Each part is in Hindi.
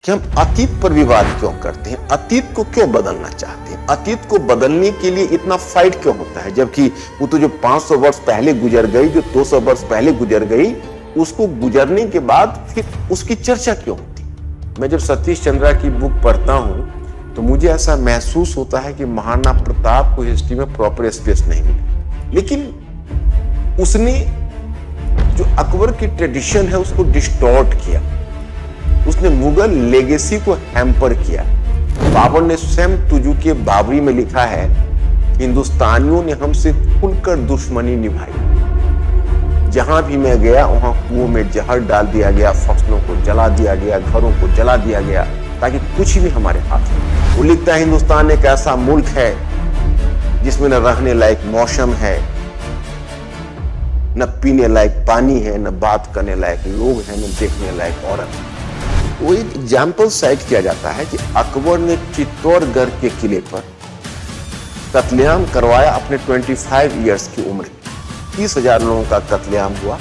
कि हम अतीत पर विवाद क्यों करते हैं, अतीत को क्यों बदलना चाहते हैं, अतीत को बदलने के लिए इतना फाइट क्यों होता है, जबकि वो तो जो 500 वर्ष पहले गुजर गई, जो 200 वर्ष पहले गुजर गई, उसको गुजरने के बाद फिर उसकी चर्चा क्यों होती। मैं जब सतीश चंद्रा की बुक पढ़ता हूं तो मुझे ऐसा महसूस होता है कि महाराणा प्रताप को हिस्ट्री में प्रॉपर स्पेस नहीं मिला, लेकिन उसने जो अकबर की ट्रेडिशन है उसको डिस्टॉर्ट किया, उसने मुगल लेगेसी को हैम्पर किया। बाबर ने स्वयं तुजु के बाबरी में लिखा है, हिंदुस्तानियों ने हमसे खुलकर दुश्मनी निभाई, जहां भी मैं गया वहां कुओं में जहर डाल दिया गया, फसलों को जला दिया गया, घरों को जला दिया गया, ताकि कुछ भी हमारे हाथ में। वो लिखता है, हिंदुस्तान एक ऐसा मुल्क है जिसमें न रहने लायक मौसम है, न पीने लायक पानी है, न बात करने लायक लोग हैं, न देखने लायक औरत है। वो एक एग्जाम्पल साइट किया जाता है कि अकबर ने चित्तौड़गढ़ के किले पर कत्लेआम करवाया अपने 25 इयर्स की उम्र। 30,000 लोगों का कत्लेआम हुआ,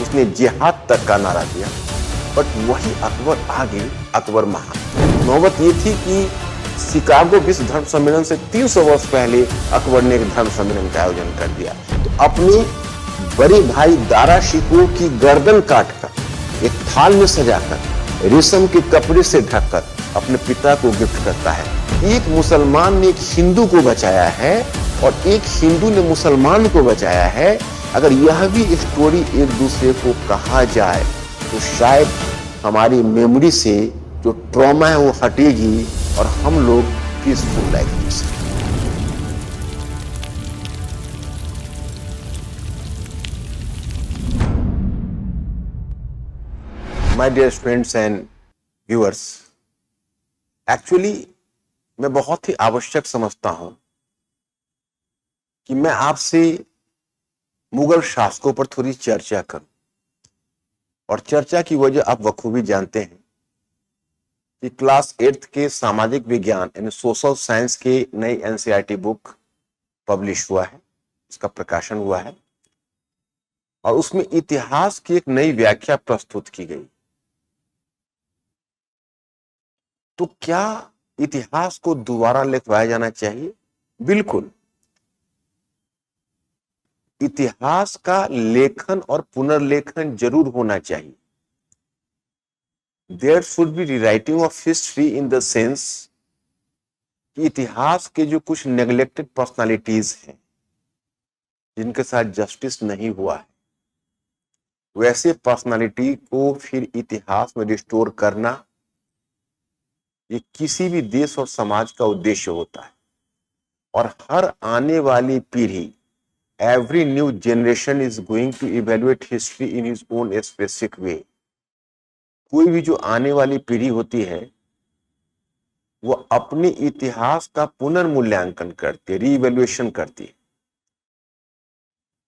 उसने जिहाद तक का नारा दिया, बट वही अकबर आगे, अकबर महान। नौबत ये थी कि शिकागो विश्व धर्म सम्मेलन से 300 वर्ष पहले अकबर ने एक धर्म सम्मेलन का आयोजन कर दिया। तो अपने बड़े भाई दारा शिकोह की गर्दन काटकर एक थाल में सजाकर रेशम के कपड़े से ढककर अपने पिता को गिफ्ट करता है। एक मुसलमान ने एक हिंदू को बचाया है और एक हिंदू ने मुसलमान को बचाया है। अगर यह भी स्टोरी एक दूसरे को कहा जाए तो शायद हमारी मेमोरी से जो ट्रॉमा है वो हटेगी और हम लोग पीसफुल लाइफ जी सकें। My dear friends and viewers, actually मैं बहुत ही आवश्यक समझता हूं कि मैं आपसे मुगल शासकों पर थोड़ी चर्चा करूं, और चर्चा की वजह आप बखूबी जानते हैं कि क्लास 8th के सामाजिक विज्ञान यानी सोशल साइंस के नई एनसीईआरटी बुक पब्लिश हुआ है, इसका प्रकाशन हुआ है और उसमें इतिहास की एक नई व्याख्या प्रस्तुत की गई। तो क्या इतिहास को दोबारा लिखवाया जाना चाहिए? बिल्कुल। इतिहास का लेखन और पुनर्लेखन जरूर होना चाहिए। There should be rewriting of history in the sense कि इतिहास के जो कुछ नेग्लेक्टेड पर्सनालिटीज हैं, जिनके साथ जस्टिस नहीं हुआ है, वैसे पर्सनालिटी को फिर इतिहास में रिस्टोर करना ये किसी भी देश और समाज का उद्देश्य होता है। और हर आने वाली पीढ़ी, every new generation is going to evaluate history in his own specific way. कोई भी जो आने वाली पीढ़ी होती है वो अपने इतिहास का पुनर्मूल्यांकन करती है, रीइवैल्यूएशन करती है।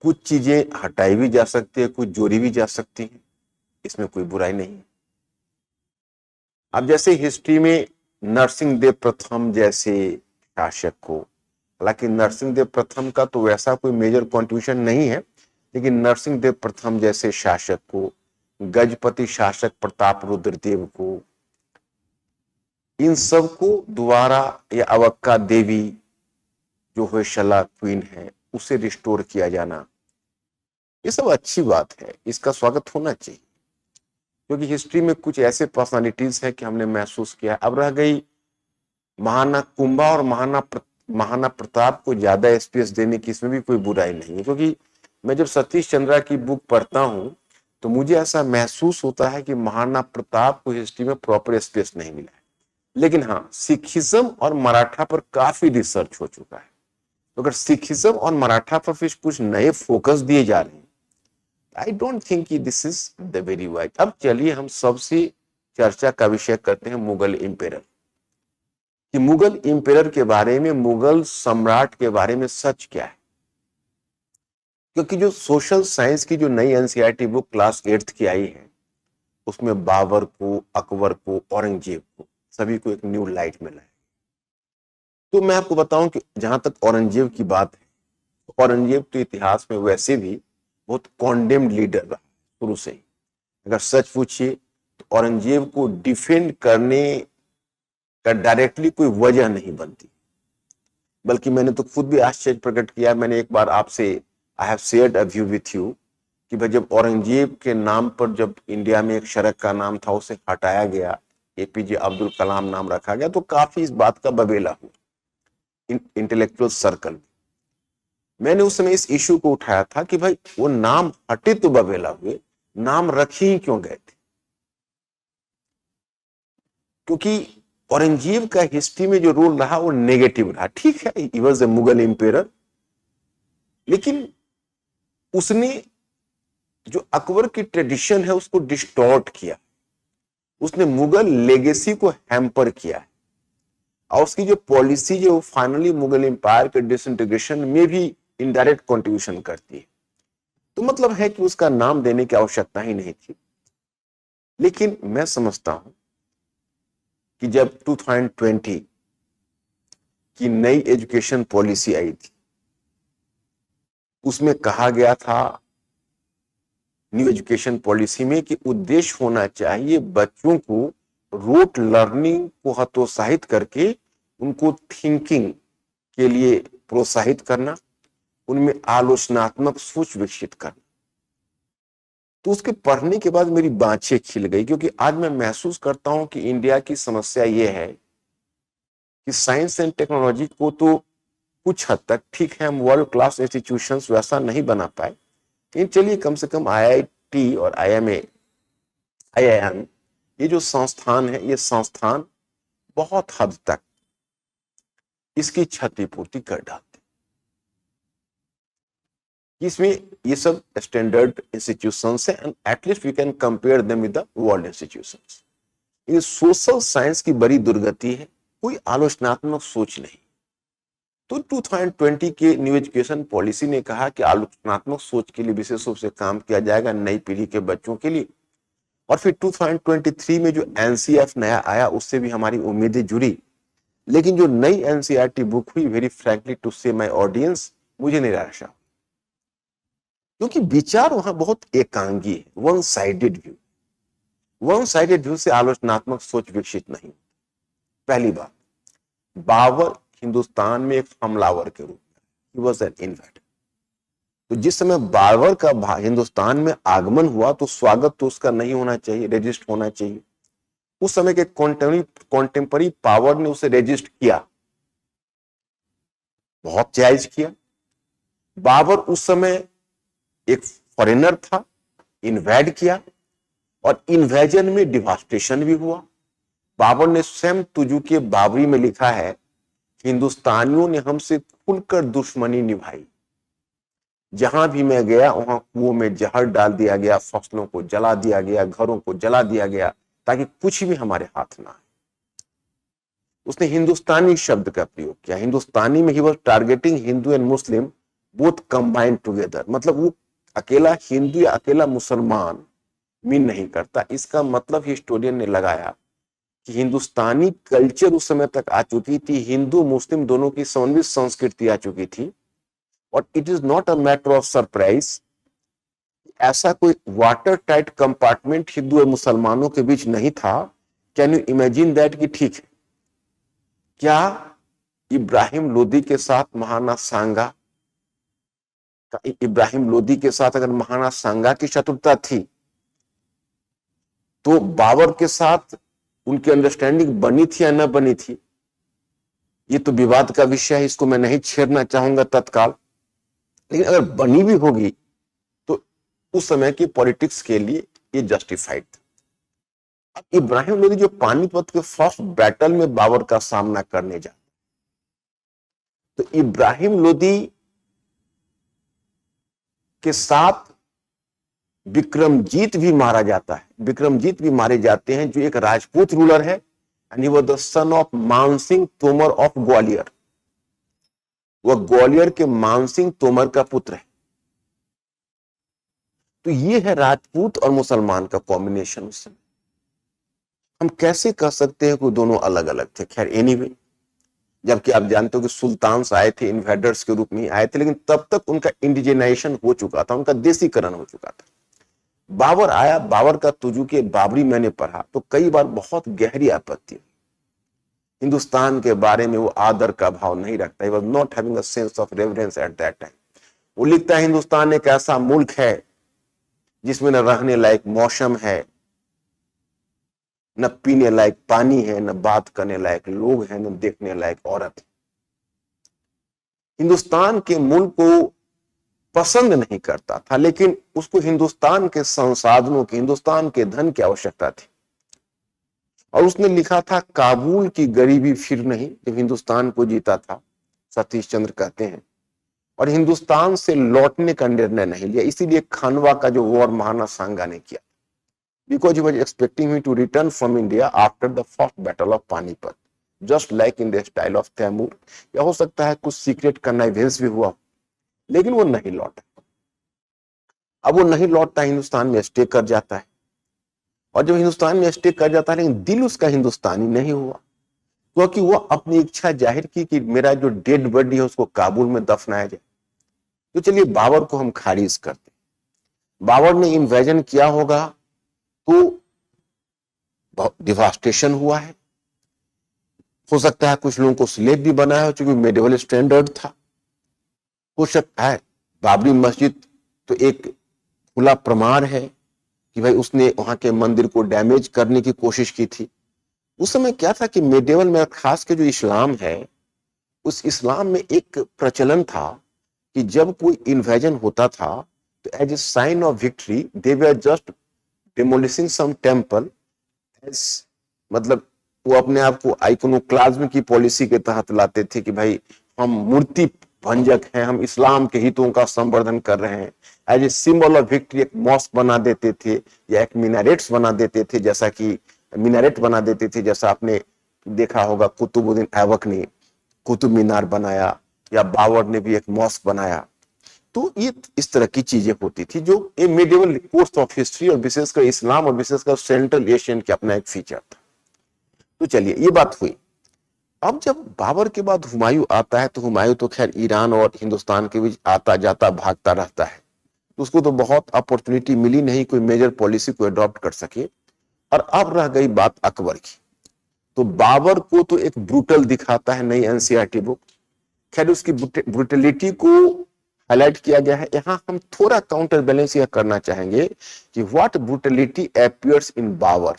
कुछ चीजें हटाई भी जा सकती है, कुछ जोड़ी भी जा सकती है, इसमें कोई बुराई नहीं। अब जैसे हिस्ट्री में नरसिंहदेव प्रथम जैसे शासक को, हालांकि नरसिंहदेव प्रथम का तो वैसा कोई मेजर कंट्रीब्यूशन नहीं है, लेकिन नरसिंहदेव प्रथम जैसे शासक को, गजपति शासक प्रताप रुद्रदेव को, इन सब को दोबारा, या अवक्का देवी जो होयसला क्वीन है उसे रिस्टोर किया जाना, ये सब अच्छी बात है, इसका स्वागत होना चाहिए। क्योंकि हिस्ट्री में कुछ ऐसे पर्सनालिटीज है कि हमने महसूस किया। अब रह गई महाराणा कुंभा और महाराणा प्रताप को ज्यादा स्पेस देने की, इसमें भी कोई बुराई नहीं है। क्योंकि मैं जब सतीश चंद्रा की बुक पढ़ता हूं तो मुझे ऐसा महसूस होता है कि महाराणा प्रताप को हिस्ट्री में प्रॉपर स्पेस नहीं मिला है। लेकिन हाँ, सिखिज्म और मराठा पर काफी रिसर्च हो चुका है। तो अगर सिखिज्म और मराठा पर फिर कुछ नए फोकस दिए जा रहे हैं, आई डोंट थिंक कि this is the very wise. अब चलिए हम सबसे चर्चा का विषय करते हैं मुगल इंपेरर, कि मुगल इंपेरर के बारे में, मुगल सम्राट के बारे में सच क्या है। क्योंकि जो सोशल साइंस की जो नई एनसीईआरटी बुक क्लास 8th की आई है, उसमें बाबर को, अकबर को, औरंगजेब को, सभी को एक न्यू लाइट में लाया। तो मैं आपको बताऊं कि जहां तक औरंगजेब की बात है, औरंगजेब तो इतिहास में वैसे भी बहुत कॉन्डेम्ड लीडर रहा शुरू से ही। अगर सच पूछिए तो औरंगजेब को डिफेंड करने का डायरेक्टली कोई वजह नहीं बनती, बल्कि मैंने तो खुद भी आश्चर्य प्रकट किया। मैंने एक बार आपसे I have shared a view with you कि भाई जब औरंगजेब के नाम पर जब इंडिया में एक सड़क का नाम था उसे हटाया गया, एपीजे अब्दुल कलाम नाम रखा गया, तो काफी इस बात का बबेला हुआ इंटेलेक्चुअल सर्कल में। मैंने उस समय इस इश्यू को उठाया था कि भाई वो नाम हटे तो बबेला हुए, नाम रखे ही क्यों गए थे? क्योंकि औरंगजेब का हिस्ट्री में जो रोल रहा वो नेगेटिव रहा। ठीक है, he was a Mughal empire, लेकिन उसने जो अकबर की ट्रेडिशन है उसको डिस्टॉर्ट किया, उसने मुगल लेगेसी को हैम्पर किया है, और उसकी जो पॉलिसी जो वो फाइनली मुगल एम्पायर के डिसइंटीग्रेशन में भी इनडायरेक्ट कंट्रीब्यूशन करती है। तो मतलब है कि उसका नाम देने की आवश्यकता ही नहीं थी। लेकिन मैं समझता हूं कि जब 2020 की नई एजुकेशन पॉलिसी आई थी, उसमें कहा गया था न्यू एजुकेशन पॉलिसी में कि उद्देश्य होना चाहिए बच्चों को रूट लर्निंग को हतोत्साहित करके उनको थिंकिंग के लिए प्रोत्साहित करना, उनमें आलोचनात्मक सोच विकसित करना। तो उसके पढ़ने के बाद मेरी बाँछें खिल गई, क्योंकि आज मैं महसूस करता हूं कि इंडिया की समस्या यह है कि साइंस एंड टेक्नोलॉजी को तो कुछ हद तक ठीक है, हम वर्ल्ड क्लास इंस्टीट्यूशंस वैसा नहीं बना पाए, लेकिन चलिए कम से कम आईआईटी और आईएमए, आईआईएम, ये जो संस्थान है, ये संस्थान बहुत हद तक इसकी क्षतिपूर्ति कर डालते। इसमें ये सब स्टैंडर्ड इंस्टीट्यूशंस है, and at least we can compare them with the world institutions. ये सोशल साइंस की बड़ी दुर्गति है, कोई आलोचनात्मक सोच नहीं। तो 2020 के न्यू एजुकेशन पॉलिसी ने कहा कि आलोचनात्मक सोच के लिए विशेष रूप से काम किया जाएगा नई पीढ़ी के बच्चों के लिए। और फिर 2023 में जो एनसीईआरटी नया आया उससे भी हमारी उम्मीदें जुड़ी, लेकिन जो नई एनसीईआरटी बुक हुई, वेरी फ्रैंकली टू से माय ऑडियंस, मुझे निराशा, क्योंकि विचार वहां बहुत एकांगी है, one sided view. One sided view से आलोचनात्मक सोच विकसित नहीं। पहली बात, बाबर हिंदुस्तान में एक हमलावर के रूप में, he was an invader। तो जिस समय बाबर का हिंदुस्तान में आगमन हुआ तो स्वागत तो उसका नहीं होना चाहिए, रेजिस्ट होना चाहिए। उस समय के कॉन्टेम्पररी पावर ने उसे रेजिस्ट किया, बहुत जायज किया। बाबर उस समय एक फॉरेनर था, इन्वेड किया, और इन्वेजन में डिवास्टेशन भी हुआ। बाबर ने स्वयं तुजु के बाबरी में लिखा है, हिंदुस्तानियों ने हमसे खुलकर दुश्मनी निभाई, जहां भी मैं गया वहां कुओं में जहर डाल दिया गया, फसलों को जला दिया गया, घरों को जला दिया गया, ताकि कुछ भी हमारे हाथ ना आए। उसने हिंदुस्तानी शब्द का प्रयोग किया। हिंदुस्तानी में he was targeting Hindu and Muslim both combined together, मतलब वो अकेला हिंदू या अकेला मुसलमान मीन नहीं करता। इसका मतलब हिस्टोरियन ने लगाया कि हिंदुस्तानी कल्चर उस समय तक आ चुकी थी, हिंदू मुस्लिम दोनों की समन्वित संस्कृति आ चुकी थी, और it is not a matter of surprise, ऐसा कोई वाटर टाइट कंपार्टमेंट हिंदू और मुसलमानों के बीच नहीं था। कैन यू इमेजिन दैट कि ठीक है, क्या इब्राहिम लोदी के साथ महाना सांगा, इब्राहिम लोदी के साथ अगर महाना सांगा की शत्रुता थी, तो बाबर के साथ उनकी अंडरस्टैंडिंग बनी थी या न बनी थी, ये तो विवाद का विषय है, इसको मैं नहीं छेड़ना चाहूंगा तत्काल। लेकिन अगर बनी भी होगी तो उस समय की पॉलिटिक्स के लिए ये जस्टिफाइड था। अब इब्राहिम लोदी जो पानीपत के फर्स्ट बैटल में बाबर का सामना करने जा, तो इब्राहिम लोदी के साथ विक्रमजीत भी मारा जाता है, विक्रमजीत भी मारे जाते हैं, जो एक राजपूत रूलर है, and he was the son of Mansingh Tomar of Gwalior. वह ग्वालियर के मानसिंह तोमर का पुत्र है। तो ये है राजपूत और मुसलमान का कॉम्बिनेशन उस समय। हम कैसे कह सकते हैं कि दोनों अलग अलग थे? खैर एनीवे, जबकि आप जानते हो कि सुल्तान्स आए थे, इन्वेडर्स के रूप में आए थे, लेकिन तब तक उनका इंडिजिनाइजेशन हो चुका था, उनका देसीकरण हो चुका था। बाबर आया, बाबर का तुजू के बाबरी मैंने पढ़ा तो कई बार बहुत गहरी आपत्ति हुई। हिंदुस्तान के बारे में वो आदर का भाव नहीं रखता। He was not having a sense of reverence at that time. वो लिखता है हिंदुस्तान एक ऐसा मुल्क है जिसमें न रहने लायक मौसम है, न पीने लायक पानी है, न बात करने लायक लोग हैं, न देखने लायक औरत है। हिंदुस्तान के मुल्क को पसंद नहीं करता था, लेकिन उसको हिंदुस्तान के संसाधनों की, हिंदुस्तान के धन की आवश्यकता थी। और उसने लिखा था काबुल की गरीबी फिर नहीं, जब हिंदुस्तान को जीता था, सतीश चंद्र कहते हैं, और हिंदुस्तान से लौटने का निर्णय नहीं लिया। इसीलिए खानवा का जो वॉर महाराणा सांगा ने किया, because he was expecting me to return from India after the first battle of Panipat, just like in the style of Timur. या हो सकता है कुछ सीक्रेट कन्नाइवेंस भी हुआ, लेकिन वो नहीं लौटा। अब वो नहीं लौटता, हिंदुस्तान में स्टे कर जाता है। और जब हिंदुस्तान में स्टे कर जाता है, लेकिन दिल उसका हिंदुस्तानी नहीं हुआ, क्योंकि वो अपनी इच्छा जाहिर की कि मेरा जो डेड बॉडी है उसको काबुल में दफनाया जाए। तो चलिए बाबर को हम खारिज करते। बाबर ने इन्वेजन किया होगा तो डिवास्टेशन हुआ है। हो सकता है कुछ लोगों को स्लेव भी बनाया हो, चूंकि मेडिवल स्टैंडर्ड था। हो सकता है बाबरी मस्जिद तो एक खुला प्रमाण है कि भाई उसने वहां के मंदिर को डैमेज करने की कोशिश की थी। उस समय क्या था कि मेडिवल में खास के जो इस्लाम है, उस इस्लाम में एक प्रचलन था कि जब कोई इन्वेजन होता था तो as a sign of victory they were just demolishing some temple, मतलब वो अपने आप को आइकोनोक्लाज्म की पॉलिसी के तहत लाते थे कि भाई हम मूर्ति भंजक हैं, हम इस्लाम के हितों का संवर्धन कर रहे हैं। As a symbol of victory एक मॉस्क बना देते थे या एक मिनारेट्स बना देते थे, जैसा कि मिनारेट बना देते थे, जैसा आपने देखा होगा कुतुबुद्दीन ऐबक ने कुतुब मीनार बनाया या बाबर ने भी एक मॉस्क बनाया। तो ये इस तरह की चीजें होती थी जो ए मेडिवल कोर्स ऑफ हिस्ट्री और विशेषकर इस्लाम और विशेषकर सेंट्रल एशियन के अपना एक फीचर था। तो चलिए ये बात हुई। अब जब बाबर के बाद हुमायूं आता है, तो हुमायूं तो खैर ईरान और हिंदुस्तान के बीच आता जाता भागता रहता है, तो उसको तो बहुत अपॉर्चुनिटी मिली नहीं कोई मेजर पॉलिसी को अडॉप्ट कर सके। और अब रह गई बात अकबर की। तो बाबर को तो एक ब्रूटल दिखाता है नई एनसीईआरटी बुक, खैर उसकी ब्रूटलिटी को हाईलाइट किया गया है। यहां हम थोड़ा काउंटर बैलेंस यह करना चाहेंगे कि what brutality appears in Babur,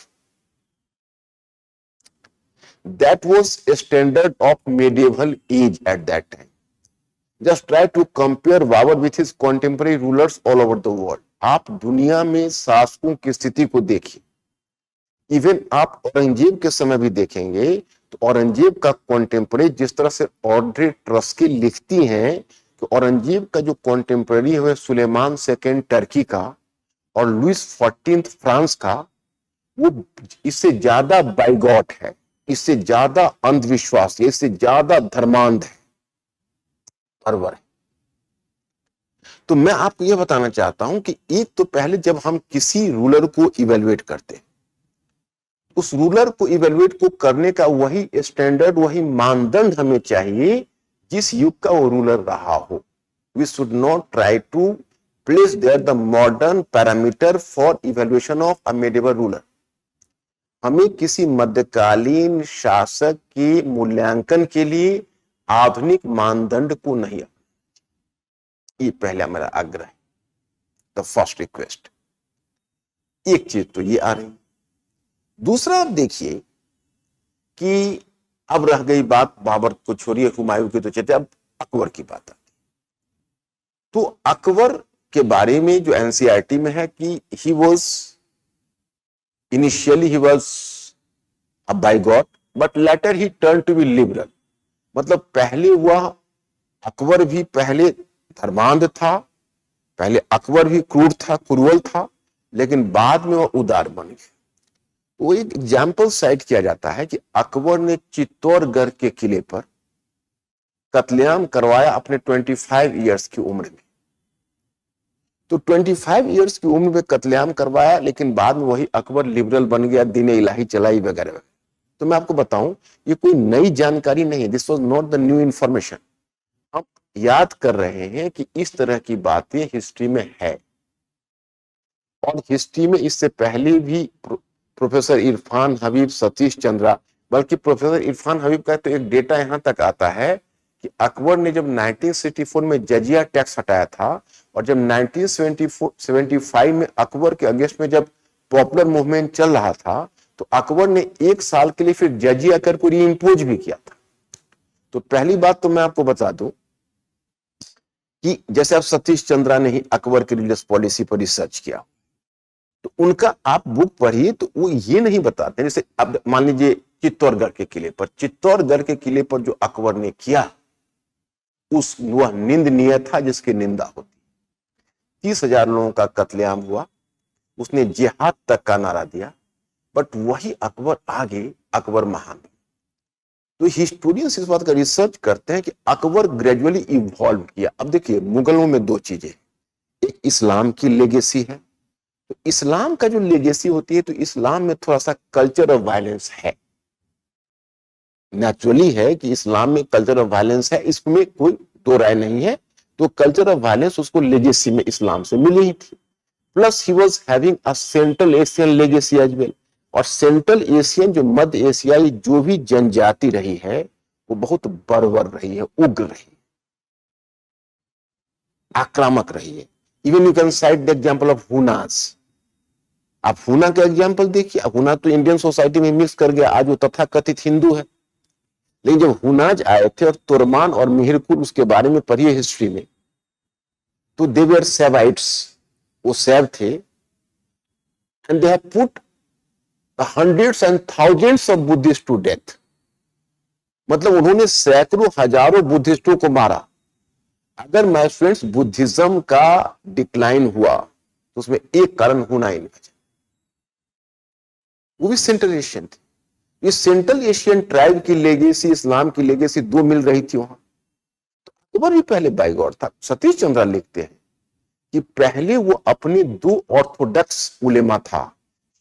that was a standard of medieval age at that time. Just try to compare Babur with his contemporary rulers all over the world. आप दुनिया में शासकों की स्थिति को देखिए, इवन आप औरंगजेब के समय भी देखेंगे तो औरंगजेब का कॉन्टेम्पररी जिस तरह से ऑड्रे ट्रस्की लिखती हैं कि औरंगजेब का जो कॉन्टेम्पररी है सुलेमान सेकेंड टर्की का और लुइस 14 फ्रांस का, वो इससे ज्यादा बाइगॉट है, इससे ज्यादा अंधविश्वास, इससे ज्यादा धर्मांध है, परवर है। तो मैं आपको यह बताना चाहता हूं कि एक तो पहले जब हम किसी रूलर को इवेलुएट करते हैं, उस रूलर को इवेलुएट को करने का वही स्टैंडर्ड, वही मानदंड हमें चाहिए जिस युग का वो रूलर रहा हो। We should not try to place there the modern parameter for evaluation of a medieval ruler. हमें किसी मध्यकालीन शासक के मूल्यांकन के लिए आधुनिक मानदंड को नहीं, ये पहला मेरा आग्रह है, द फर्स्ट रिक्वेस्ट। एक चीज तो ये आ रही। दूसरा आप देखिए कि अब रह गई बात बाबर को छोड़िए, हुमायूं की तो चलिए, अब अकबर की बात आती। तो अकबर के बारे में जो एनसीईआरटी में है कि he was initially he was a bigot but later he turn to be liberal. मतलब पहले वह अकबर भी पहले धर्मांध था, पहले अकबर भी क्रूर था, क्रूरल था, लेकिन बाद में वह उदार बन गया। वो एक एग्जाम्पल साइट किया जाता है कि अकबर ने चित्तौड़गढ़ के किले पर कत्लेआम करवाया अपने 25 इयर्स की उम्र में। तो 25 इयर्स की उम्र में कत्लेआम करवाया, लेकिन बाद में वही अकबर लिबरल बन गया, दीन इलाही चलाई वगैरह वगैरह। तो मैं आपको बताऊं ये कोई नई जानकारी नहीं है, this was not the new information. हम याद कर रहे हैं कि इस तरह की बातें हिस्ट्री में है। और हिस्ट्री में इससे पहले भी प्रोफेसर इरफान हबीब, सतीश चंद्रा, बल्कि प्रोफेसर इरफान हबीब का तो एक डेटा यहां तक आता है कि अकबर ने जब 1964 में जजिया टैक्स हटाया था और जब 1975 में अकबर के अगेंस्ट में जब पॉपुलर मूवमेंट चल रहा था तो अकबर ने 1 साल के लिए फिर जजिया कर को रीइंपोज भी किया था। तो पहली बात तो मैं आपको बता दूं कि जैसे आप सतीश चंद्रा ने ही अकबर की रिलीजियस पॉलिसी पर रिसर्च किया, तो उनका आप बुक पढ़िए तो वो ये नहीं बताते, जैसे अब मान लीजिए चित्तौड़गढ़ के किले पर, चित्तौड़गढ़ के किले पर जो अकबर ने किया उस वह निंदनीय था जिसकी निंदा होती। 30,000 लोगों का कत्लेआम हुआ, उसने जिहाद तक का नारा दिया, बट वही अकबर आगे अकबर महान। तो हिस्टोरियंस इस बात का रिसर्च करते हैं कि अकबर ग्रेजुअली इवॉल्व किया। अब देखिए मुगलों में दो चीजें, एक इस्लाम की लेगेसी है, तो इस्लाम का जो लेगेसी होती है तो इस्लाम में थोड़ा सा कल्चर ऑफ वायलेंस है, नेचुरली है कि इस्लाम में कल्चर ऑफ वायलेंस है, इसमें कोई दो राय नहीं है। तो कल्चर ऑफ वायलेंस उसको लेगेसी में इस्लाम से मिली ही थी, plus he was having a central Asian legacy as well. और सेंट्रल एशियन जो मध्य एशियाई जो भी जनजाति रही है वो बहुत बर्बर रही है, उग्र रही है, आक्रामक रही है। Even you can site the example of Huns. आप हुना का एग्जांपल देखिए, हुना तो इंडियन सोसाइटी में मिक्स कर गया, आज वो तथाकथित हिंदू है, लेकिन जब हुनाज आए थे और तुर्मान और मिहिरकुल उसके बारे में पढ़िए हिस्ट्री में, तो दे वर सेवाइट्स, वो सैव थे, and they have put hundreds and thousands of Buddhist to death. मतलब उन्होंने सैकड़ों हजारों बुद्धिस्टों को मारा। अगर माय फ्रेंड्स बुद्धिज्म का डिक्लाइन हुआ तो उसमें एक कारण होना ही नहीं, वो भी सेंट्रल एशियन थे। ये सेंट्रल एशियन ट्राइब की लेगेसी, इस्लाम की लेगेसी दो मिल रही थी वहां। तो अकबर भी पहले बाइगॉड था। सतीश चंद्रा लिखते हैं कि पहले वो अपने दो ऑर्थोडॉक्स उलेमा था,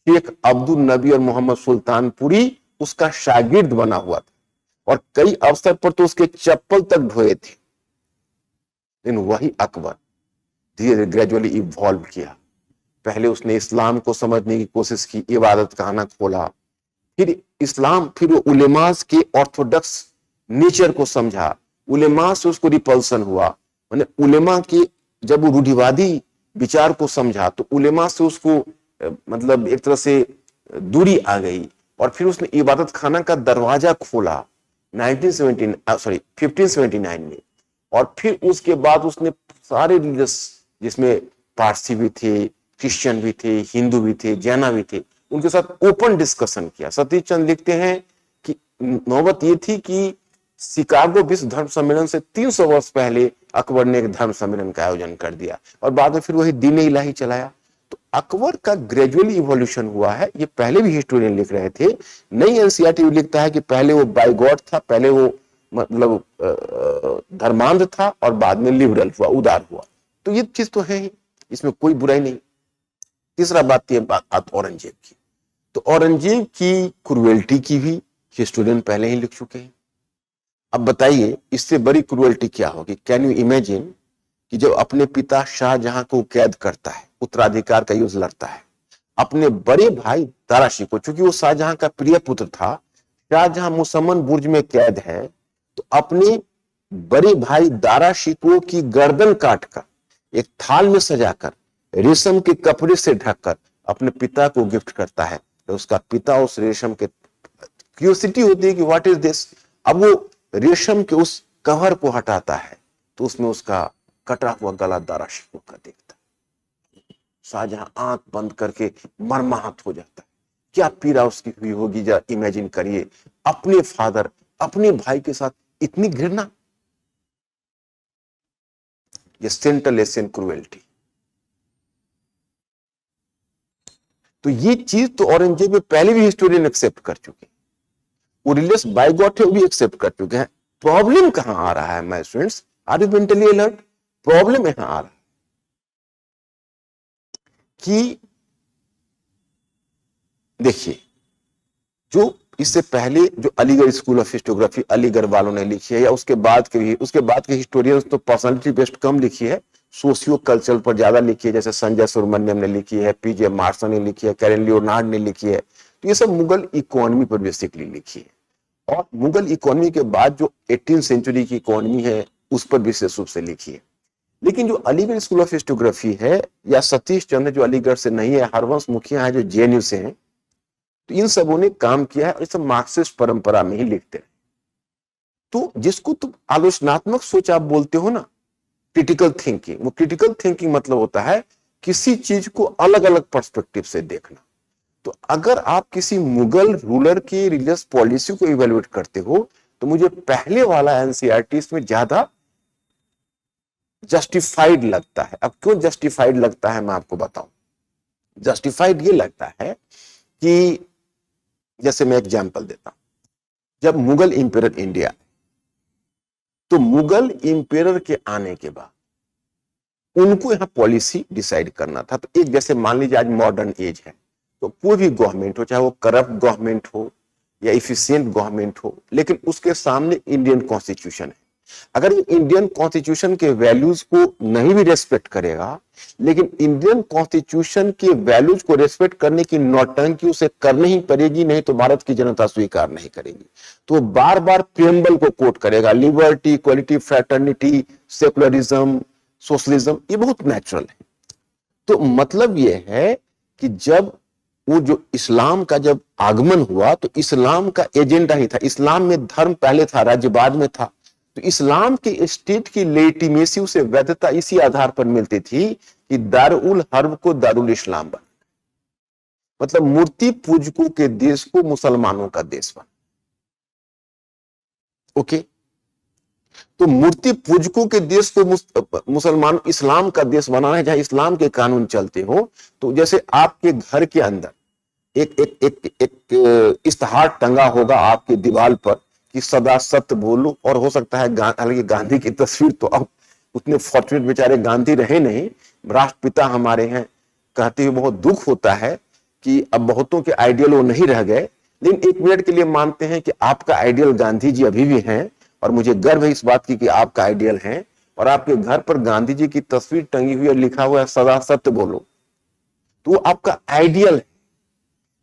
शेख अब्दुल नबी और मोहम्मद सुल्तानपुरी, उसका शागिर्द बना हुआ था और कई अवसर पर तो उसके चप्पल तक धोए थे। लेकिन वही अकबर धीरे धीरे ग्रेजुअली इवॉल्व किया। पहले उसने इस्लाम को समझने की कोशिश की, इबादत का खाना खोला, फिर इस्लाम, फिर वो उलेमास के ऑर्थोडॉक्स नेचर को समझा, उलेमा से उसको रिपल्सन हुआ, मैंने उलेमा के जब वो रूढ़िवादी विचार को समझा तो उलेमा से उसको मतलब एक तरह से दूरी आ गई, और फिर उसने इबादत खाना का दरवाजा खोला 1579 में। और फिर उसके बाद उसने सारे रिलीजियस, जिसमें पारसी भी थे, क्रिश्चियन भी थे, हिंदू भी थे, जैना भी थे, उनके साथ ओपन डिस्कशन किया। सतीश चंद लिखते हैं कि नौबत ये थी कि शिकागो विश्व धर्म सम्मेलन से 300 वर्ष पहले अकबर ने एक धर्म सम्मेलन का आयोजन कर दिया और बाद में फिर वही दीन इलाही चलाया। तो अकबर का ग्रेजुअली इवोल्यूशन हुआ है, ये पहले भी हिस्टोरियन लिख रहे थे। नई एनसीईआरटी लिखता है कि पहले वो बाय गॉड था, पहले वो मतलब धर्मांध था और बाद में लिबरल हुआ, उदार हुआ। तो ये चीज तो है ही, इसमें कोई बुराई नहीं। तीसरा बात ये बात औरंगजेब की, तो औरंगजेब की क्रुएल्टी की भी हिस्टोरियन पहले ही लिख चुके हैं। अब बताइए इससे बड़ी क्रुएल्टी क्या होगी? कैन यू इमेजिन कि जब अपने पिता शाहजहां को कैद करता है, उत्तराधिकार का युद्ध लड़ता है, अपने बड़े भाई दाराशी को, चूंकि वो शाहजहां का प्रिय पुत्र था, शाहजहां मुसम्मन बुर्ज में कैद है, तो अपने बड़े भाई दाराशी को की गर्दन काटकर एक थाल में सजाकर रेशम के कपड़े से ढककर अपने पिता को गिफ्ट करता है। तो उसका पिता उस रेशम के, क्यूरियोसिटी होती है कि व्हाट इज दिस, अब वो रेशम के उस कवर को हटाता है तो उसमें उसका कटा हुआ गला दाराशी का देखता है। शाहजहां आंख बंद करके मर्माहत हो जाता है। क्या पीड़ा उसकी हुई होगी, जरा इमेजिन करिए, अपने फादर, अपने भाई के साथ इतनी घृणा। ये सेंट्रल एशियन क्रुएल्टी। तो ये चीज तो औरंगजेब में पहले भी हिस्टोरियन एक्सेप्ट कर चुके हैं, वो रिलीजियस बाइगॉट है वो भी एक्सेप्ट कर चुके हैं। प्रॉब्लम कहां आ रहा है my students? Are you mentally alert? Problem यहां आ रहा है कि देखिए, जो इससे पहले जो Aligarh school of historiography Aligarh वालों ने लिखी है, या उसके बाद के हिस्टोरियंस तो पर्सनालिटी बेस्ड कम लिखी है, सोशियो कल्चरल पर ज्यादा लिखी है, जैसे संजय सुब्रमण्यम ने लिखी है, पीजे मार्सन ने लिखी है, कैरन लियोनार्ड ने लिखी है। तो ये सब मुगल इकोनॉमी पर बेसिकली लिखी है, और मुगल इकोनॉमी के बाद जो 18वीं सेंचुरी की इकोनॉमी है उस पर विशेष रूप से लिखी है। लेकिन जो अलीगढ़ स्कूल ऑफ हिस्टोग्राफी है, या सतीश चंद्र जो अलीगढ़ से नहीं है, हरवंश मुखिया है जो जेएनयू से हैं, तो इन सबों ने काम किया है और सब मार्क्सिस्ट परंपरा में ही लिखते हैं। तो जिसको तुम आलोचनात्मक सोच आप बोलते हो ना, क्रिटिकल थिंकिंग, वो क्रिटिकल थिंकिंग मतलब होता है किसी चीज को अलग अलग पर्सपेक्टिव से देखना। तो अगर आप किसी मुगल रूलर की रिलीजियस पॉलिसी को इवेल्युएट करते हो, तो मुझे पहले वाला एनसीईआरटी में ज्यादा जस्टिफाइड लगता है। अब क्यों जस्टिफाइड लगता है मैं आपको बताऊं। जस्टिफाइड ये लगता है कि जैसे मैं एग्जांपल देता हूं, जब मुगल इंपेरर इंडिया, तो मुगल इंपेरर के आने के बाद उनको यहां पॉलिसी डिसाइड करना था। तो एक जैसे मान लीजिए आज मॉडर्न एज है, तो कोई भी गवर्नमेंट हो, चाहे वो करप्ट गवर्नमेंट हो या इफिशिएंट गवर्नमेंट हो, लेकिन उसके सामने इंडियन कॉन्स्टिट्यूशन है। अगर ये इंडियन कॉन्स्टिट्यूशन के वैल्यूज को नहीं भी रेस्पेक्ट करेगा, लेकिन इंडियन कॉन्स्टिट्यूशन के वैल्यूज को रेस्पेक्ट करने की नौटंकी उसे करनी ही पड़ेगी, नहीं तो भारत की जनता स्वीकार नहीं करेगी। तो बार बार प्रियम्बल को कोट करेगा, liberty, equality, fraternity, secularism, socialism, ये बहुत नेचुरल है। तो मतलब ये है कि जब वो जो इस्लाम का जब आगमन हुआ, तो इस्लाम का एजेंडा ही था। इस्लाम में धर्म पहले था, राज्य बाद में था। तो इस्लाम के स्टेट की लेजिटिमेसी, उसे वैधता इसी आधार पर मिलती थी कि दारुल हर्ब को दारुल इस्लाम बना, मतलब मूर्ति पूजकों के देश को मुसलमानों का देश बना। ओके, तो मूर्ति पूजकों के देश को मुसलमान इस्लाम का देश बनाना है, जहां इस्लाम के कानून चलते हो। तो जैसे आपके घर के अंदर एक इश्तहार टंगा होगा आपके दीवार पर कि सदा सत्य बोलो, और हो सकता है हालांकि गांधी की तस्वीर तो अब उतने फॉर्चुनेट बेचारे गांधी रहे नहीं, राष्ट्रपिता हमारे हैं, कहते हुए बहुत दुख होता है कि अब बहुतों के आइडियल वो नहीं रह गए। लेकिन एक मिनट के लिए मानते हैं कि आपका आइडियल गांधी जी अभी भी हैं, और मुझे गर्व है इस बात की कि आपका आइडियल है, और आपके घर पर गांधी जी की तस्वीर टंगी हुई है, लिखा हुआ है सदा सत्य बोलो, तो वो आपका आइडियल है।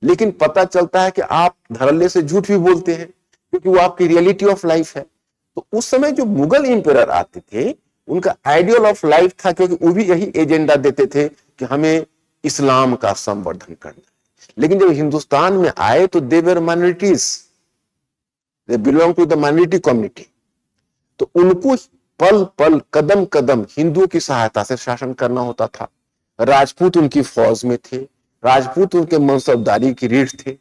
लेकिन पता चलता है कि आप धड़ल्ले से झूठ भी बोलते हैं, क्योंकि वो आपकी रियलिटी ऑफ लाइफ है। तो उस समय जो मुगल इंपेरर आते थे, उनका आइडियल ऑफ लाइफ था, क्योंकि वो भी यही एजेंडा देते थे कि हमें इस्लाम का संवर्धन करना है। लेकिन जब हिंदुस्तान में आए तो they were minorities, they belong to the minority community. तो उनको पल पल कदम कदम हिंदुओं की सहायता से शासन करना होता था। राजपूत उनकी फौज में थे, राजपूत उनके मनसबदारी की रीढ़ थे,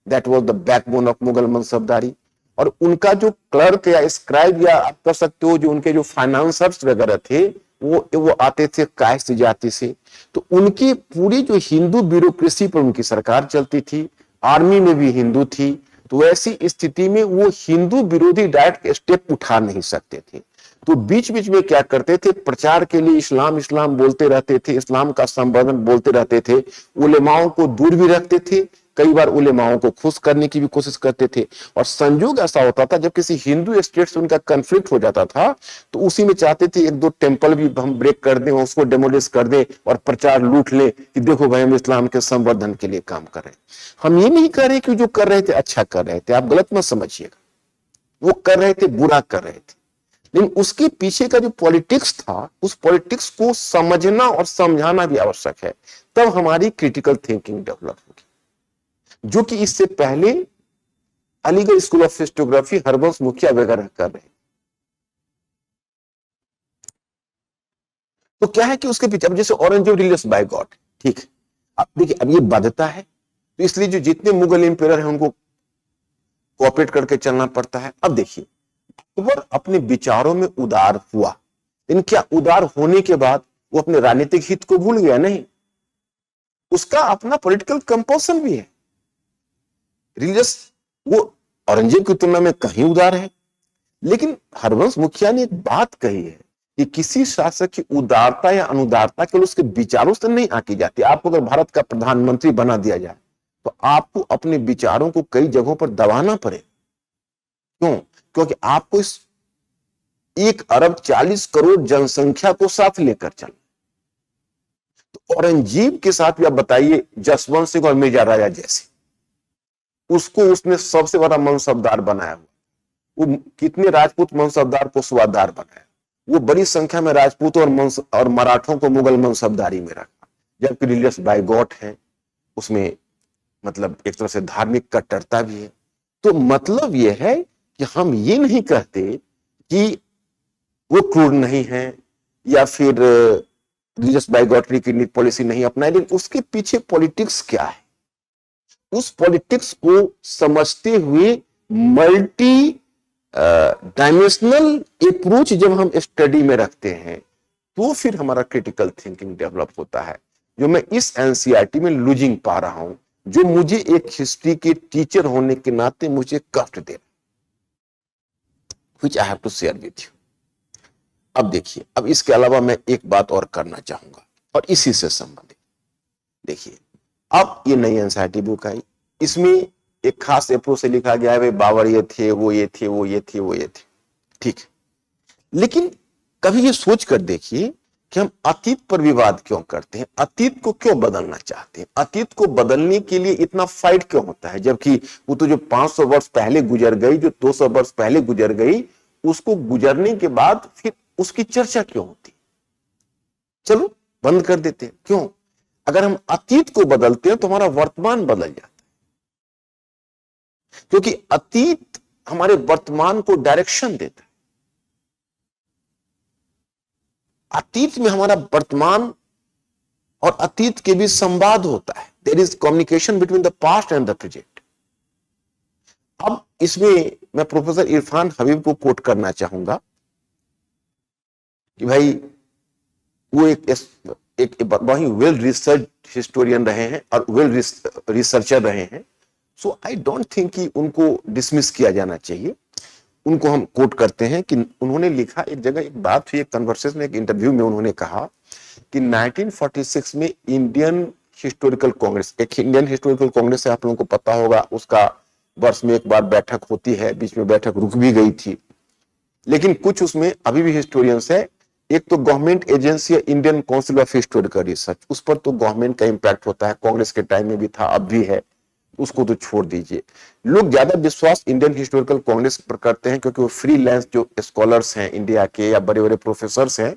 that was the backbone of Mughal mansabdari. और उनका जो क्लर्क या स्क्राइब या आप कर सकते हो, जो उनके जो फाइनेंसर्स वगैरह थे, वो आते थे कायस्थ जाति से। तो उनकी पूरी जो हिंदू ब्यूरोक्रेसी पर उनकी सरकार चलती थी, आर्मी में भी हिंदू थी। तो ऐसी स्थिति में वो हिंदू विरोधी डायरेक्ट स्टेप उठा नहीं सकते थे। तो बीच बीच में क्या करते थे, प्रचार के लिए इस्लाम इस्लाम बोलते रहते थे, इस्लाम का संवर्धन बोलते रहते थे, उलेमाओं को दूर भी रखते थे, कई बार उलेमाओं को खुश करने की भी कोशिश करते थे। और संयोग ऐसा होता था, जब किसी हिंदू स्टेट से उनका कन्फ्लिक्ट हो जाता था, तो उसी में चाहते थे एक दो टेम्पल भी हम ब्रेक कर दें, उसको डेमोलिश कर दें, और प्रचार लूट ले कि देखो भाई हम इस्लाम के संवर्धन के लिए काम कर रहे हैं। हम ये नहीं कर रहे कि जो कर रहे थे अच्छा कर रहे थे, आप गलत मत समझिएगा, वो कर रहे थे बुरा कर रहे थे। लेकिन उसके पीछे का जो पॉलिटिक्स था, उस पॉलिटिक्स को समझना और समझाना भी आवश्यक है, तब हमारी क्रिटिकल थिंकिंग डेवलप होगी, जो कि इससे पहले Aligarh school of historiography Harbans Mukhia वगैरह कर रहे हैं। तो क्या है कि उसके पीछे अब जैसे औरंगजेब रिलीजियस बाय गॉड, ठीक है, अब देखिए अब ये बाध्यता है, तो इसलिए जो जितने मुगल इंपेरर हैं उनको कोऑपरेट करके चलना पड़ता है। अब देखिए अकबर अपने विचारों में उदार हुआ, लेकिन क्या उदार होने के बाद वो अपने राजनीतिक हित को भूल गया? नहीं, उसका अपना पॉलिटिकल कंपल्सन भी है। रिलीजियस वो औरंगजेब की तुलना में कहीं उदार है। लेकिन हरवंश मुखिया ने एक बात कही है कि किसी शासक की उदारता या अनुदारता केवल उसके विचारों से नहीं आंकी जाती। आपको अगर भारत का प्रधानमंत्री बना दिया जाए तो आपको अपने विचारों को कई जगहों पर दबाना पड़े। क्यों? क्योंकि आपको इस 1 अरब 40 करोड़ जनसंख्या को साथ लेकर चलना। तो औरंगजेब के साथ भी आप बताइए, जसवंत सिंह और मिर्जा राजा जैसे, उसको उसने सबसे बड़ा मनसबदार बनाया हुआ। वो कितने राजपूत मनसबदार को सुवादार बनाया। वो बड़ी संख्या में राजपूतों और मराठों को मुगल मनसबदारी में रखा। जबकि रिलीजियस बाइगॉट है, उसमें मतलब एक तरह से धार्मिक कट्टरता भी है। तो मतलब यह है कि हम ये नहीं कहते कि वो क्रूर नहीं है या फिर रिलीजियस बाइगॉटरी की पॉलिसी नहीं अपनाए, लेकिन उसके पीछे पॉलिटिक्स क्या है, उस पॉलिटिक्स को समझते हुए मल्टी डायमेंशनल अप्रोच जब हम स्टडी में रखते हैं तो फिर हमारा क्रिटिकल थिंकिंग डेवलप होता है, जो मैं इस एनसीईआरटी में लूजिंग पा रहा हूं, जो मुझे एक हिस्ट्री के टीचर होने के नाते मुझे कष्ट दे, which I have to share with you. अब देखिए, अब इसके अलावा मैं एक बात और करना चाहूंगा और इसी से संबंधित। देखिए, अब ये नई एनसीईआरटी बुक आई, इसमें एक खास अप्रोच से लिखा गया है, भाई बाबर ये थे, वो ये थे, वो ये थे, वो ये थे, ठीक है। लेकिन कभी ये सोच कर देखिए कि हम अतीत पर विवाद क्यों करते हैं, अतीत को क्यों बदलना चाहते हैं, अतीत को बदलने के लिए इतना फाइट क्यों होता है, जबकि वो तो जो 500 वर्ष पहले गुजर गई, जो 200 वर्ष पहले गुजर गई, उसको गुजरने के बाद फिर उसकी चर्चा क्यों होती। चलो बंद कर देते हैं। क्यों? अगर हम अतीत को बदलते हैं तो हमारा वर्तमान बदल जाता है, क्योंकि अतीत हमारे वर्तमान को डायरेक्शन देता है। अतीत में हमारा वर्तमान और अतीत के बीच संवाद होता है। There is communication between the past and the present. अब इसमें मैं प्रोफेसर इरफान हबीब को कोट करना चाहूंगा कि भाई वो एक वही वेल रिसर्च हिस्टोरियन रहे हैं और वेल रिसर्चर रहे हैं। सो आई डोंट थिंक कि उनको डिसमिस किया जाना चाहिए। उनको हम कोट करते हैं कि उन्होंने लिखा, एक जगह एक बात हुई, एक कन्वर्सेशन में, एक इंटरव्यू में उन्होंने कहा कि 1946 में इंडियन हिस्टोरिकल कांग्रेस, एक इंडियन हिस्टोरिकल कांग्रेस है, आप लोगों को पता होगा, उसका वर्ष में एक बार बैठक होती है, बीच में बैठक रुक भी गई थी, लेकिन कुछ उसमें अभी भी हिस्टोरियंस है। एक तो गवर्नमेंट एजेंसी है Indian council of historical research, उस पर तो गवर्नमेंट का इंपैक्ट होता है, कांग्रेस के टाइम में भी था, अब भी है, उसको तो छोड़ दीजिए। लोग ज्यादा विश्वास इंडियन हिस्टोरिकल कांग्रेस पर करते हैं क्योंकि वो फ्रीलांस जो स्कॉलर्स हैं इंडिया के या बड़े बड़े प्रोफेसर्स हैं,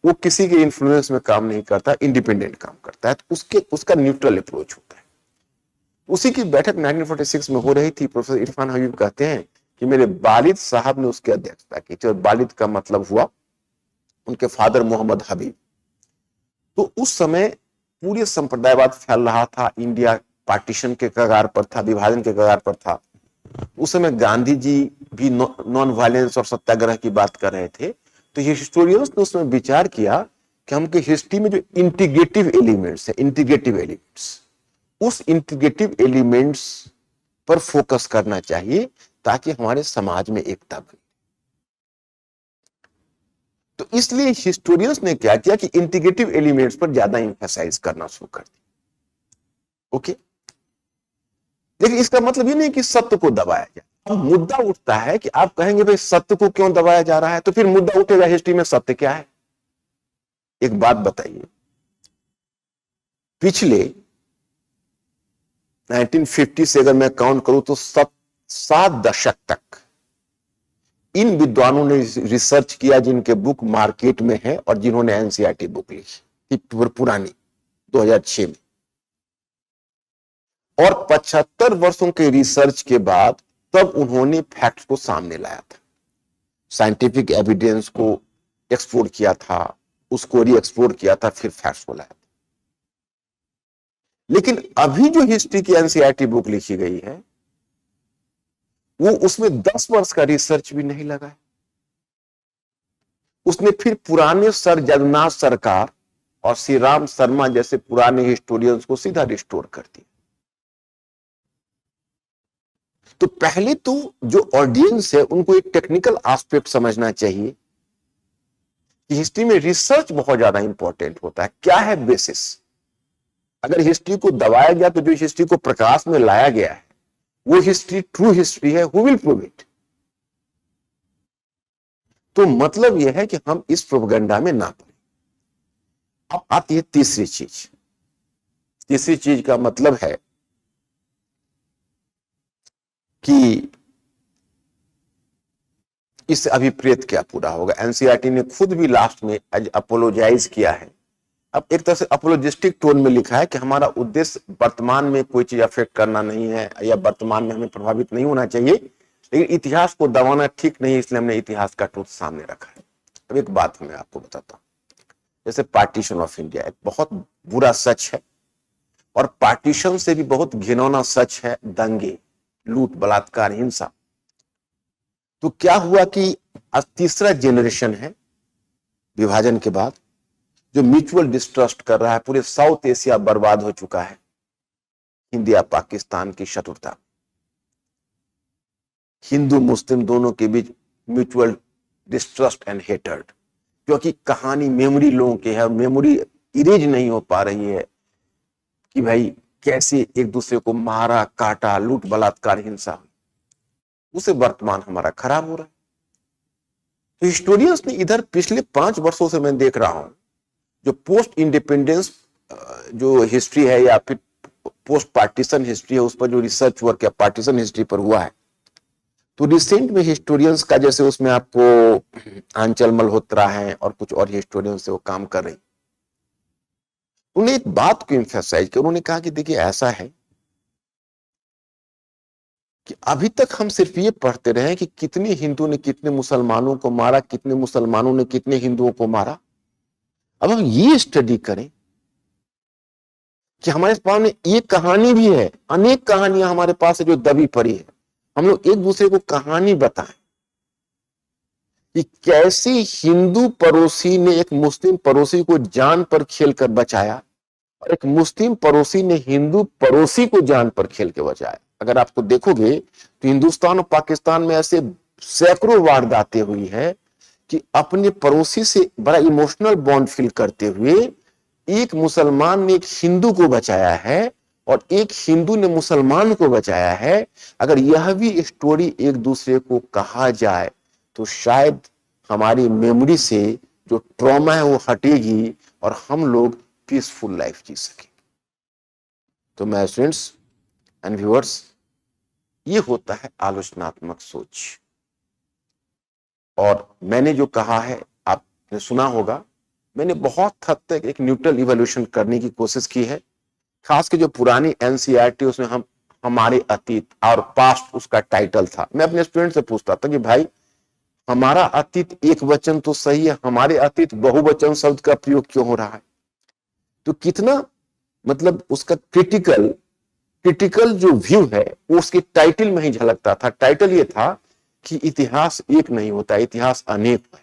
वो किसी के इन्फ्लुएंस में काम नहीं करता, इंडिपेंडेंट काम करता है, तो उसका न्यूट्रल अप्रोच होता है। उसी की बैठक 1946 में हो रही थी। प्रोफेसर इरफान हबीब कहते हैं कि मेरे वालिद साहब ने उसकी अध्यक्षता की थी, और वालिद का मतलब हुआ उनके फादर मोहम्मद हबीब। तो उस समय पूरे संप्रदायवाद फैल रहा था, इंडिया पार्टीशन के कगार पर था, विभाजन के कगार पर था। उस समय गांधी जी भी नॉन वायलेंस और सत्याग्रह की बात कर रहे थे। तो हिस्टोरियंस ने उसमें विचार किया कि हमके हिस्ट्री में जो इंटीग्रेटिव एलिमेंट्स है, उस इंटीग्रेटिव एलिमेंट्स पर फोकस करना चाहिए ताकि हमारे समाज में एकता बने। तो इसलिए हिस्टोरियंस ने क्या किया कि इंटीग्रेटिव एलिमेंट्स पर ज्यादा एम्फसाइज करना शुरू कर दिया। ओके, लेकिन इसका मतलब ये नहीं कि सत्य को दबाया जाए। अब मुद्दा उठता है कि आप कहेंगे भाई सत्य को क्यों दबाया जा रहा है, तो फिर मुद्दा उठेगा हिस्ट्री में सत्य क्या है। एक बात बताइए, पिछले 1950 से अगर मैं काउंट करूं तो 7 दशक तक इन विद्वानों ने रिसर्च किया जिनके बुक मार्केट में है और जिन्होंने एनसीईआरटी बुक लिखी पुरानी 2006 में, और 75 वर्षों के रिसर्च के बाद तब उन्होंने फैक्ट्स को सामने लाया था, साइंटिफिक एविडेंस को एक्सप्लोर किया था, उसको री एक्सप्लोर किया था, फिर फैक्ट्स को लाया था। लेकिन अभी जो हिस्ट्री की एनसीईआरटी बुक लिखी गई है वो उसमें 10 वर्ष का रिसर्च भी नहीं लगा है। उसने फिर पुराने सर जगन्नाथ सरकार और श्री राम शर्मा जैसे पुराने हिस्टोरियंस को सीधा रिस्टोर कर दिया। तो पहले तो जो ऑडियंस है उनको एक टेक्निकल एस्पेक्ट समझना चाहिए कि हिस्ट्री में रिसर्च बहुत ज्यादा इंपॉर्टेंट होता है। क्या है बेसिस, अगर हिस्ट्री को दबाया गया तो जो हिस्ट्री को प्रकाश में लाया गया है वो हिस्ट्री ट्रू हिस्ट्री है, हु विल प्रूव इट? तो मतलब यह है कि हम इस प्रोपेगेंडा में ना पड़े। अब आती है तीसरी चीज। तीसरी चीज का मतलब है कि इस अभिप्रेत क्या पूरा होगा। एनसीईआरटी ने खुद भी लास्ट में अपोलोजाइज किया है। अब एक तरह से अपोलोजिस्टिक टोन में लिखा है कि हमारा उद्देश्य वर्तमान में कोई चीज अफेक्ट करना नहीं है या वर्तमान में हमें प्रभावित नहीं होना चाहिए, लेकिन इतिहास को दबाना ठीक नहीं, इसलिए हमने इतिहास का ट्रुथ सामने रखा है। अब एक बात मैं आपको बताता हूं, जैसे पार्टीशन ऑफ इंडिया एक बहुत बुरा सच है, और पार्टीशन से भी बहुत घिनौना सच है दंगे, लूट, बलात्कार, हिंसा। तो क्या हुआ कि आज तीसरा जनरेशन है विभाजन के बाद जो म्यूचुअल डिस्ट्रस्ट कर रहा है। पूरे साउथ एशिया बर्बाद हो चुका है इंडिया पाकिस्तान की शत्रुता, हिंदू मुस्लिम दोनों के बीच म्यूचुअल डिस्ट्रस्ट एंड हेटर्ड, क्योंकि कहानी मेमोरी लोगों की है, मेमोरी इरेज नहीं हो पा रही है कि भाई कैसे एक दूसरे को मारा, काटा, लूट, बलात्कार, हिंसा हुई। उसे वर्तमान हमारा खराब हो रहा है। तो हिस्टोरियंस ने इधर पिछले 5 वर्षों से मैं देख रहा हूं जो पोस्ट इंडिपेंडेंस जो हिस्ट्री है या फिर पोस्ट पार्टीशन हिस्ट्री है उस पर जो रिसर्च वर्क या पार्टीशन हिस्ट्री पर हुआ है, तो रिसेंट में हिस्टोरियंस का जैसे उसमें आपको आंचल मल्होत्रा है और कुछ और हिस्टोरियंस से वो काम कर रही, उन्होंने एक बात को एम्फसाइज किया। उन्होंने कहा कि देखिए ऐसा है कि अभी तक हम सिर्फ ये पढ़ते रहे कि कितने हिंदू ने कितने मुसलमानों को मारा, कितने मुसलमानों ने कितने हिंदुओं को मारा। अब हम ये स्टडी करें कि हमारे पास में एक कहानी भी है, अनेक कहानियां हमारे पास है जो दबी पड़ी है। हम लोग एक दूसरे को कहानी बताएं कि कैसे हिंदू पड़ोसी ने एक मुस्लिम पड़ोसी को जान पर खेलकर बचाया और एक मुस्लिम पड़ोसी ने हिंदू पड़ोसी को जान पर खेल के बचाया। अगर आपको देखोगे तो हिंदुस्तान और पाकिस्तान में ऐसे सैकड़ों वारदातें हुई है कि अपने पड़ोसी से बड़ा इमोशनल बॉन्ड फील करते हुए एक मुसलमान ने एक हिंदू को बचाया है और एक हिंदू ने मुसलमान को बचाया है। अगर यह भी स्टोरी एक दूसरे को कहा जाए तो शायद हमारी मेमोरी से जो ट्रॉमा है वो हटेगी और हम लोग पीसफुल लाइफ जी सकेंगे। तो मैं स्टूडेंट्स एंड व्यूअर्स, ये होता है आलोचनात्मक सोच। और मैंने जो कहा है आपने सुना होगा, मैंने बहुत हद तक एक न्यूट्रल इवोल्यूशन करने की कोशिश की है। खास के जो पुरानी एनसीईआरटी उसमें हम हमारे अतीत और पास्ट उसका टाइटल था। मैं अपने स्टूडेंट से पूछता था कि भाई हमारा अतीत एक वचन तो सही है, हमारे अतीत बहुवचन शब्द का प्रयोग क्यों हो रहा है? तो कितना मतलब उसका क्रिटिकल जो व्यू है वो उसके टाइटल में ही झलकता था। टाइटल ये था कि इतिहास एक नहीं होता, इतिहास अनेक है।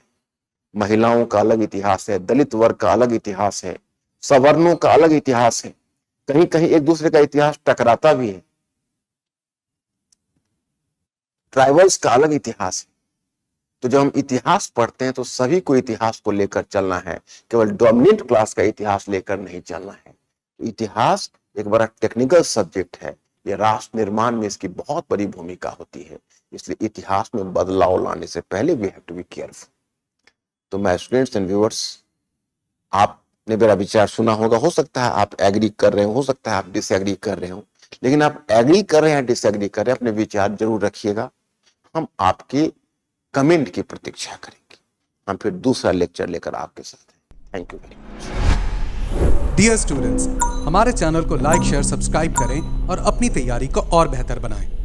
महिलाओं का अलग इतिहास है, दलित वर्ग का अलग इतिहास है, सवर्णों का अलग इतिहास है, कहीं कहीं एक दूसरे का इतिहास टकराता भी है, ट्राइबल्स का अलग इतिहास है। तो जब हम इतिहास पढ़ते हैं तो सभी को इतिहास को लेकर चलना है, केवल डोमिनेंट क्लास का इतिहास लेकर नहीं चलना है। इतिहास एक बड़ा टेक्निकल सब्जेक्ट है, ये राष्ट्र निर्माण में इसकी बहुत बड़ी भूमिका होती है। इसलिए इतिहास में बदलाव लाने से पहले we have to be careful. तो मैं स्टूडेंट्स एंड व्यूअर्स, आपने मेरा विचार सुना होगा, हो सकता है आप एग्री कर रहे हो सकता है आप डिसएग्री कर रहे हो, लेकिन आप एग्री कर रहे हैं डिसएग्री कर रहे हैं, अपने विचार जरूर रखिएगा। हम आपके कमेंट की प्रतीक्षा करेंगे। हम फिर दूसरा लेक्चर लेकर आपके साथ हैं। Thank you very much. Dear students, हमारे चैनल को लाइक, शेयर, सब्सक्राइब करें और अपनी तैयारी को और बेहतर बनाएं।